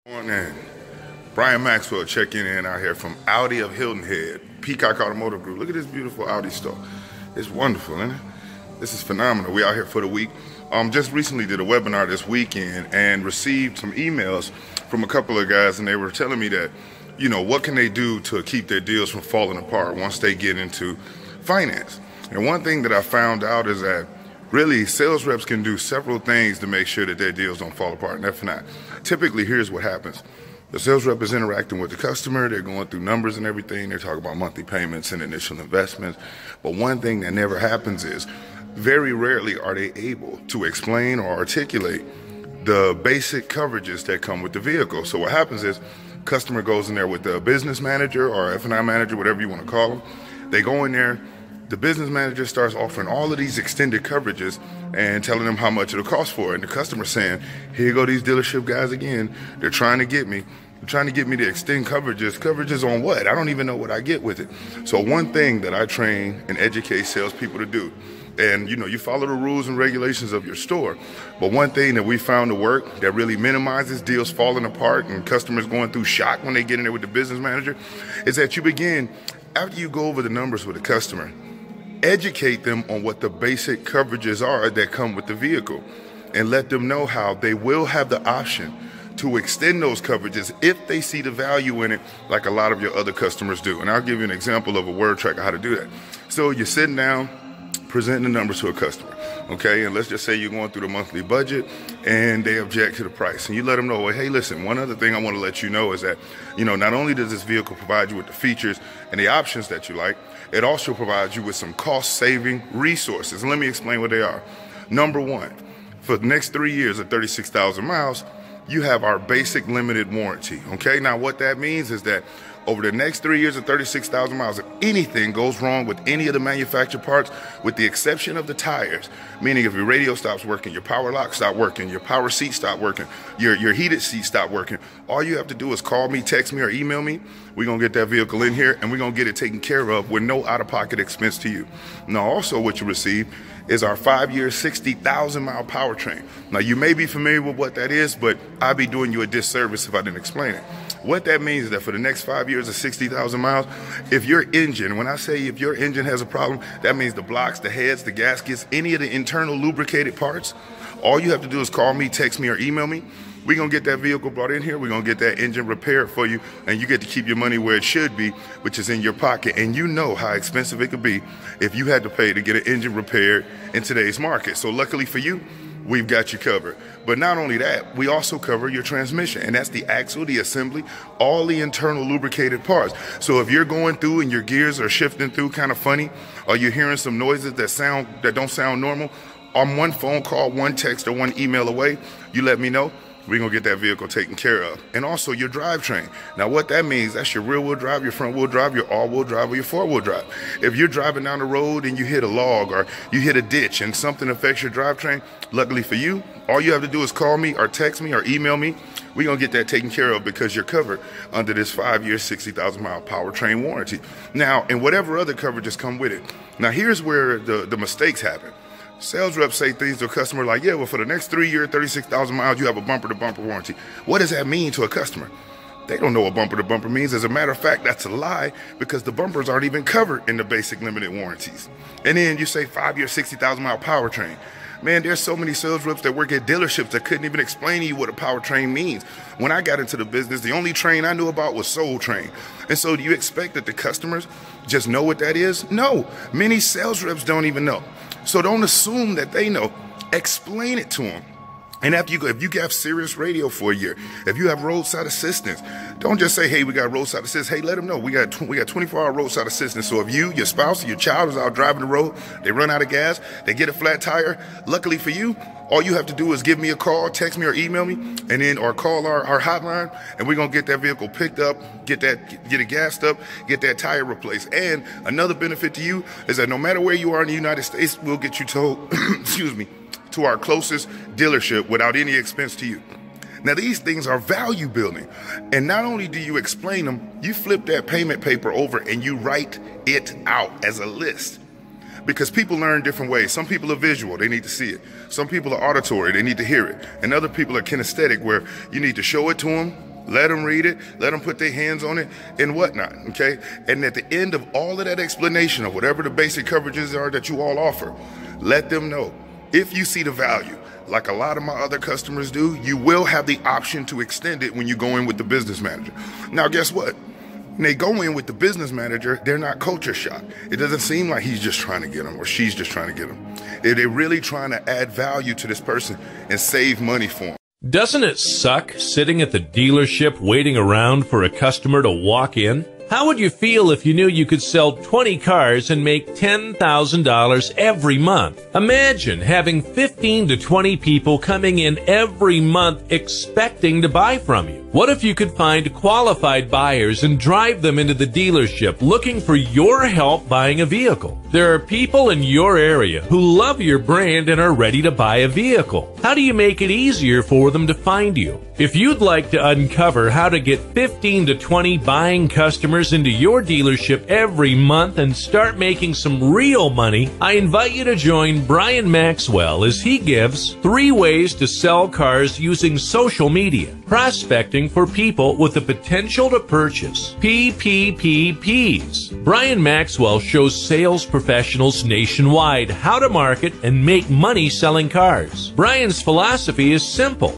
Morning. Brian Maxwell checking in out here from Audi of Hilton Head, Peacock Automotive Group. Look at this beautiful Audi store. It's wonderful, isn't it? This is phenomenal. We out here for the week. Just recently did a webinar this weekend and received some emails from a couple of guys, and they were telling me that, you know, what can they do to keep their deals from falling apart once they get into finance. And one thing that I found out is that really, sales reps can do several things to make sure that their deals don't fall apart. And if not, typically, here's what happens. The sales rep is interacting with the customer. They're going through numbers and everything. They're talking about monthly payments and initial investments. But one thing that never happens is very rarely are they able to explain or articulate the basic coverages that come with the vehicle. So what happens is customer goes in there with the business manager or F&I manager, whatever you want to call them. They go in there. The business manager starts offering all of these extended coverages and telling them how much it'll cost for it. And the customer's saying, here go these dealership guys again. They're trying to get me. They're trying to get me to extend coverages. Coverages on what? I don't even know what I get with it. So one thing that I train and educate salespeople to do, and you know, you follow the rules and regulations of your store. But one thing that we found to work that really minimizes deals falling apart and customers going through shock when they get in there with the business manager is that you begin, after you go over the numbers with the customer, educate them on what the basic coverages are that come with the vehicle and let them know how they will have the option to extend those coverages if they see the value in it, like a lot of your other customers do. And I'll give you an example of a word track of how to do that. So you're sitting down, presenting the numbers to a customer, okay? And let's just say you're going through the monthly budget and they object to the price. And you let them know, well, hey, listen, one other thing I want to let you know is that, you know, not only does this vehicle provide you with the features and the options that you like, it also provides you with some cost-saving resources. And let me explain what they are. Number one, for the next 3 years of 36,000 miles, you have our basic limited warranty, okay? Now, what that means is that over the next 3 years of 36,000 miles, if anything goes wrong with any of the manufactured parts, with the exception of the tires, meaning if your radio stops working, your power lock stops working, your power seat stops working, your heated seat stops working, all you have to do is call me, text me, or email me. We're going to get that vehicle in here, and we're going to get it taken care of with no out-of-pocket expense to you. Now, also what you receive is our 5-year, 60,000-mile powertrain. Now, you may be familiar with what that is, but I'd be doing you a disservice if I didn't explain it. What that means is that for the next 5 years of 60,000 miles, if your engine, when I say if your engine has a problem, that means the blocks, the heads, the gaskets, any of the internal lubricated parts, all you have to do is call me, text me, or email me. We're going to get that vehicle brought in here. We're going to get that engine repaired for you, and you get to keep your money where it should be, which is in your pocket. And you know how expensive it could be if you had to pay to get an engine repaired in today's market. So luckily for you, we've got you covered. But not only that, we also cover your transmission, and that's the axle, the assembly, all the internal lubricated parts. So if you're going through and your gears are shifting through kind of funny, or you're hearing some noises that don't sound normal, on one phone call, one text, or one email away, you let me know. We're going to get that vehicle taken care of. And also your drivetrain. Now, what that means, that's your rear-wheel drive, your front-wheel drive, your all-wheel drive, or your four-wheel drive. If you're driving down the road and you hit a log or you hit a ditch and something affects your drivetrain, luckily for you, all you have to do is call me or text me or email me. We're going to get that taken care of because you're covered under this 5-year, 60,000-mile powertrain warranty. Now, and whatever other coverages come with it. Now, here's where the mistakes happen. Sales reps say things to a customer like, yeah, well, for the next 3 years, 36,000 miles, you have a bumper-to-bumper warranty. What does that mean to a customer? They don't know what bumper-to-bumper means. As a matter of fact, that's a lie because the bumpers aren't even covered in the basic limited warranties. And then you say 5-year, 60,000-mile powertrain. Man, there's so many sales reps that work at dealerships that couldn't even explain to you what a powertrain means. When I got into the business, the only train I knew about was Soul Train. And so do you expect that the customers just know what that is? No, many sales reps don't even know. So don't assume that they know. Explain it to them. And after you go, if you have Sirius Radio for a year, if you have roadside assistance, don't just say, hey, we got roadside assistance. Hey, let them know we got 24-hour roadside assistance. So if you, your spouse, or your child is out driving the road, they run out of gas, they get a flat tire, luckily for you, all you have to do is give me a call, text me, or email me, and then or call our hotline, and we're gonna get that vehicle picked up, get it gassed up, get that tire replaced. And another benefit to you is that no matter where you are in the United States, we'll get you to, excuse me, to our closest dealership without any expense to you. Now, these things are value building. And not only do you explain them, you flip that payment paper over and you write it out as a list. Because people learn different ways. Some people are visual, they need to see it. Some people are auditory, they need to hear it. And other people are kinesthetic, where you need to show it to them, Let them read it, let them put their hands on it and whatnot, okay? And at the end of all of that explanation of whatever the basic coverages are that you all offer, let them know if you see the value. Like a lot of my other customers do, you will have the option to extend it when you go in with the business manager. Now, guess what? When they go in with the business manager, they're not culture shocked. It doesn't seem like he's just trying to get them or she's just trying to get them. They're really trying to add value to this person and save money for them. Doesn't it suck sitting at the dealership waiting around for a customer to walk in? How would you feel if you knew you could sell 20 cars and make $10,000 every month? Imagine having 15 to 20 people coming in every month expecting to buy from you. What if you could find qualified buyers and drive them into the dealership looking for your help buying a vehicle? There are people in your area who love your brand and are ready to buy a vehicle. How do you make it easier for them to find you? If you'd like to uncover how to get 15 to 20 buying customers into your dealership every month and start making some real money, I invite you to join Brian Maxwell as he gives 3 ways to sell cars using social media. Prospecting for people with the potential to purchase. PPPPs. Brian Maxwell shows sales professionals nationwide how to market and make money selling cars. Brian's philosophy is simple.